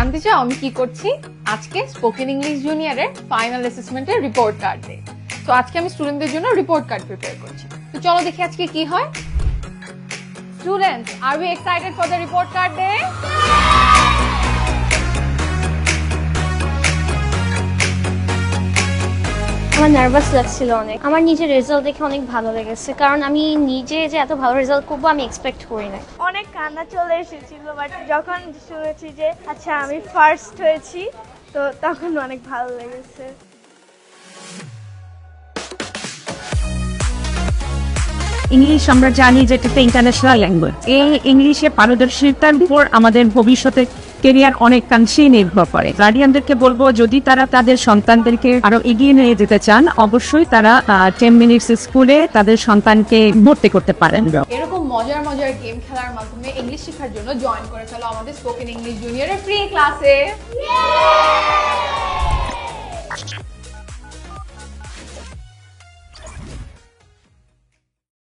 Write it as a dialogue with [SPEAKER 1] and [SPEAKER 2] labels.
[SPEAKER 1] জানতে চাও আমি কি করছি? আজকে স্পোকেন ইংলিশ জুনিয়রের ফাইনাল অ্যাসেসমেন্টের রিপোর্ট কার্ড ডে। তো আজকে আমি স্টুডেন্টদের জন্য রিপোর্ট কার্ড প্রিপেয়ার করছি। তো চলো দেখি আজকে কি হয়। Students, are we excited for the report card day?
[SPEAKER 2] আমার নার্ভাস লাগছিল অনেক। আমার নিজের রেজাল্ট দেখে অনেক ভালো লেগেছে, কারণ আমি নিজে যে এত ভালো রেজাল্ট করবো আমি এক্সপেক্ট করি নাই।
[SPEAKER 3] অনেক কান্না চলে এসেছিল, বাট যখন শুনেছি যে আচ্ছা আমি ফার্স্ট হয়েছি, তো তখন অনেক ভালো লেগেছে।
[SPEAKER 4] ইংলিশ আমরা জানি যে এটা ইন্টারন্যাশনাল ল্যাঙ্গুয়েজ। এই ইংলিশে পারদর্শিতার উপর আমাদের ভবিষ্যতে কেরিয়ার অনেকাংশেই নির্ভর করে। গার্ডিয়ানদেরকে বলবো, যদি তারা তাদের সন্তানদেরকে আরো এগিয়ে নিয়ে যেতে চান, অবশ্যই তারা 10 মিনিটস স্কুলে তাদের সন্তানকে ভর্তি করতে পারেন।
[SPEAKER 1] এরকম মজার মজার গেম খেলার মাধ্যমে ইংলিশ শেখার জন্য জয়েন করে ফেলো আমাদের স্পোকেন ইংলিশ জুনিয়রের ফ্রি ক্লাসে।